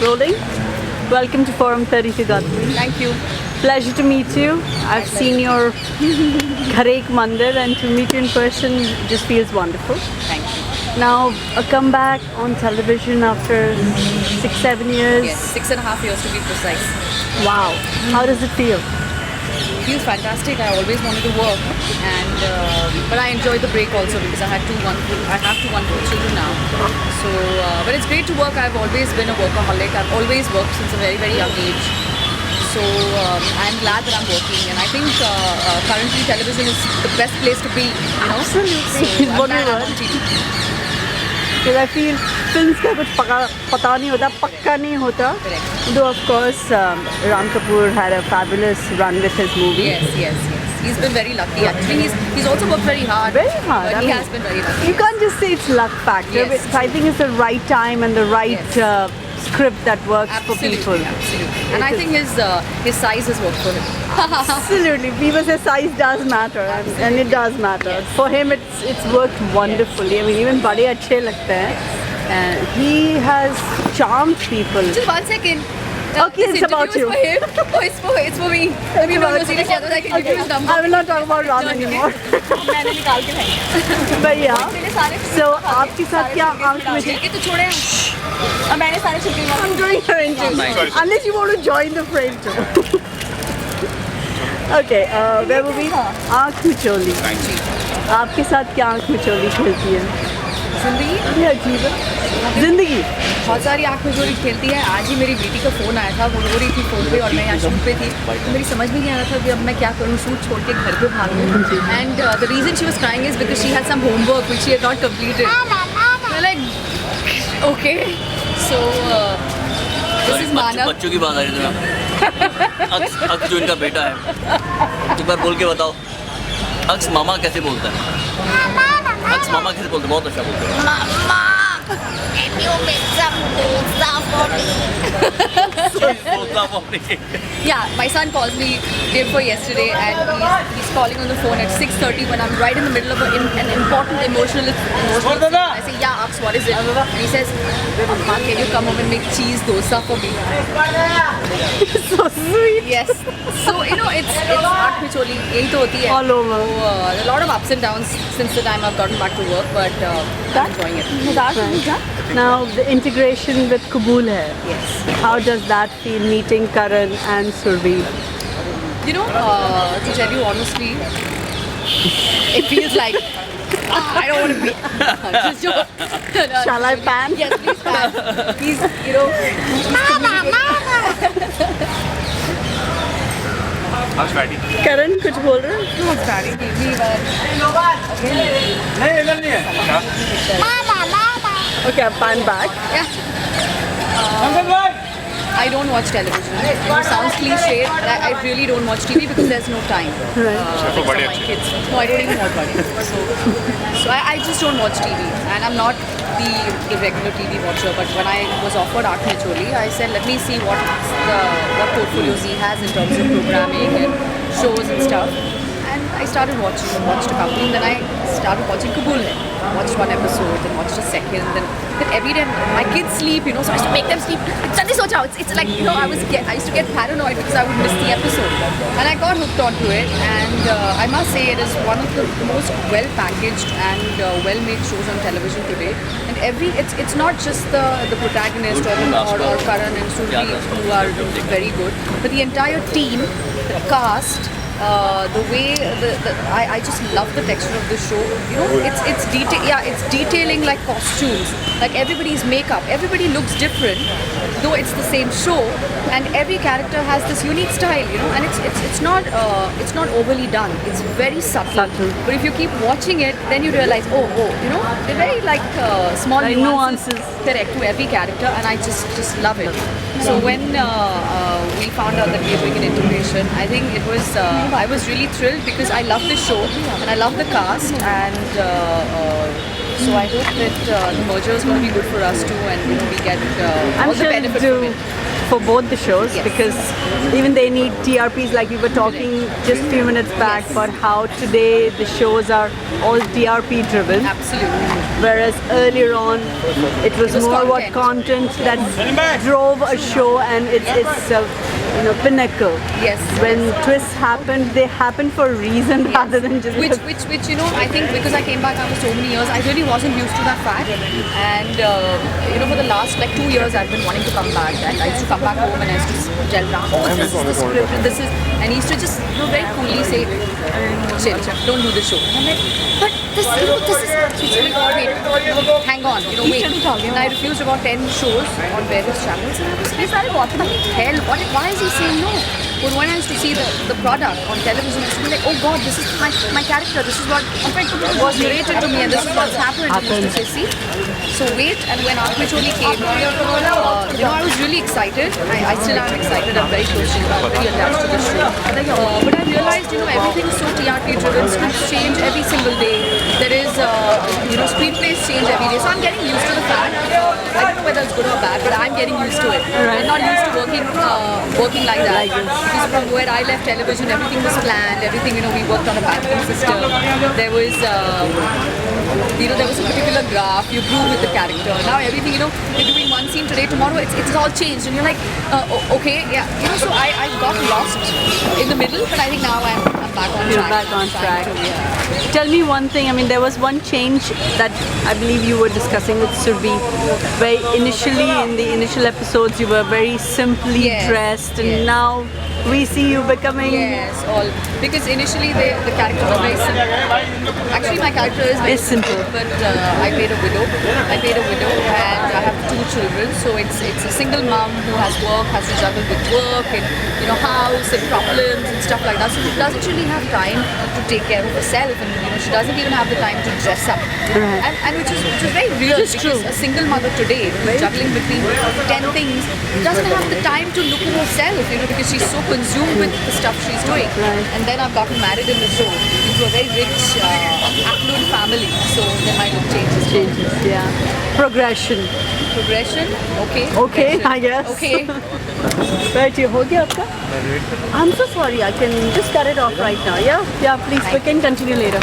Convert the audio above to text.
Rolling. Welcome to Forum 32, Gautami. Thank you. Pleasure to meet you. I've seen your Gharek Mandir, and to meet you in person just feels wonderful. Thank you. Now, a comeback on television after 6-7 years. Yes, 6.5 years to be precise. Wow. How does it feel? It feels fantastic. I always wanted to work, and but I enjoyed the break also because I have two wonderful children now. So, but it's great to work. I've always been a workaholic. I've always worked since a very young age. So I'm glad that I'm working, and I think currently television is the best place to be. You know, Absolutely. So I'm glad I'm on TV. Because I feel films का कुछ पता नहीं होता, पक्का नहीं होता. Correct. Though of course Kapoor had a fabulous run with his movie. Yes. He's been very lucky. Actually, he's also worked very hard. Very hard. But he has been very lucky. You can't just say it's luck factor. Yes. But I think it's the right time and the right script that works for people. Absolutely. And I think his size has worked for him. Absolutely. People say size does matter, and it does matter. Yes. For him, it's worked wonderfully. I mean, even bade अच्छे लगते हैं. And he has charmed people. Just 1 second. Okay, this it's about interview you. is for him. Oh, it's for me. Let me know together so I can give you his number. I will not talk about Ram anymore. मैंने निकाल के नहीं. But yeah. So, आपके साथ क्या आंख में छिलके तो छोड़े हैं. मैंने सारे छिलके निकाल. I'm doing your interview. Unless you want to join the frame too. Okay, where were we? आंख मिचोली. आपके साथ क्या आंख मिचोली खेलती है? जिंदगी ये अजीब है. जिंदगी बहुत सारी आँख में जो खेलती है. आज ही मेरी बेटी का फ़ोन आया था, वो रो रही थी फ़ोन पे और मैं यहाँ शूट पे थी. तो मेरी समझ में नहीं आ रहा था कि अब मैं क्या करूँ, शूट छोड़ के घर पे भागूँ. And the reason she was crying is because she had some homework which she had not completed. Like okay so this is Manav. बच्चों की बात आ रही है. अक्स जो इनका बेटा है, एक बार बोल के बताओ अक्स मामा कैसे बोलता है? अक्स मामा कैसे बोलते हैं? बहुत अच्छा बोलते हैं. Mama, can you make some pizza for me? Yeah, my son calls me day before yesterday, and he's calling on the phone at 6:30 when I'm right in the middle of an important emotional scene. I say, yeah, Aks, what is it? And he says, Amma, can you come over and make cheese dosa for me? so sweet. Yes. So you know, it's Aankh Micholi. यही तो होती है. All over. So, a lot of ups and downs since the time I've gotten back to work, but I'm enjoying it. Now the integration with Qubool hai. Yes. How does that feel, meeting Karan and Survi? You know, to tell you honestly, it feels like I don't want to be. Just joke. No. Shall I pan? Yes, please pan. Please, you know. Mama. How's Patty? Karan कुछ बोल रहे हैं? नहीं इधर नहीं है. Mama. Okay, I'll pan back. Yeah. I don't watch television. It sounds cliche, but I really don't watch TV because there's no time. तो बड़े My अच्छे. kids. No, I don't even watch Badi. So I just don't watch TV, and I'm not the regular TV watcher. But when I was offered Aankh Micholi, I said, let me see what portfolios he has in terms of programming and shows and stuff. And I started watching, watched a couple, and then I started watching Qubool. Watched one episode, then watched a second, then every day my kids sleep, you know, so I used to make them sleep. Suddenly socha, it's like, you know, I used to get paranoid because I would miss the episode. And I got hooked onto it, and I must say it is one of the most well-packaged and well-made shows on television today. And it's not just the protagonist or Karan and Survi who are very good, but the entire team, the cast, the way I just love the texture of the show. You know, it's detailing like costumes, like everybody's makeup. Everybody looks different, though it's the same show, and every character has this unique style. You know, and it's not overly done. It's very subtle. But if you keep watching it, then you realize, you know, they're very like small Like nuances. Correct, to every character, and I just love it. So when we found out that we were doing an integration, I think it was I was really thrilled because I love the show and I love the cast, and so I hope that the merger is going to be good for us too, and you know we get all the benefit from it. for both the shows Yes. because even they need TRPs, like we were talking just a few minutes back Yes. about how today the shows are all TRP driven, Absolutely. whereas earlier on it was was more what content that drove a show, and it's pinnacle. Yes. When twists happened, they happened for a reason rather than just Which I think because I came back after so many years, I really wasn't used to that fact. And for the last like 2 years, I've been wanting to come back. And I used to come back home and I used to tell Ram, oh, this is the script, and this is, and he used to just very coolly say, chill, don't do the show. And I'm like, but this is, wait, hang on, wait. And I refused about 10 shows on various channels, and I was like, what the hell? Why is he saying no? But when I used to see the product on television, I used to be like, oh God, this is my character. This is what was narrated to me, and this is what's happened. And I used to say, see. So wait, and when Aankh Micholi came, I was really excited. I still am excited. I'm very close to it. I'm very attached to the show. But I realized, everything is so TRP driven. Scripts change every single day. There is, screenplays change every day. So I'm getting used to the fact. I don't know whether it's good or bad, but I'm getting used to it. I'm not used to working like that. Because from where I left television, everything was planned. Everything, we worked on a banking system. There was, there was a particular graph. You grew with the character. Now everything, you're doing one scene today, tomorrow it's all changed, and you're like, okay, yeah. So I got lost in the middle, but I think now I'm back on track. You're back on track. Tell me one thing. I mean, there was one change that I believe you were discussing with Surbhi, where initially in the initial episodes you were very simply Yes, dressed, and yes. now we see you becoming. Yes, all because initially the character was very simple. Actually, my character is very It's simple. but I played a widow. And I have 2 children. So it's a single mom who has to juggle with work and house and problems and stuff like that. So she doesn't really have time to take care of herself, and she doesn't even have the time to dress up. Right. And which is very real, Which is because true. a single mother today who's juggling between 10 things doesn't have the time to look at herself, because she's so consumed with the stuff she's doing. Right. And then I've gotten married in the show into a very rich, affluent family. So then my look changes. Changes, yeah. Progression. Progression, okay. Okay, Progression. I guess. Okay. Right, ये हो गया आपका? I'm so sorry. I can just cut it off right now. Yeah, please. We can continue later.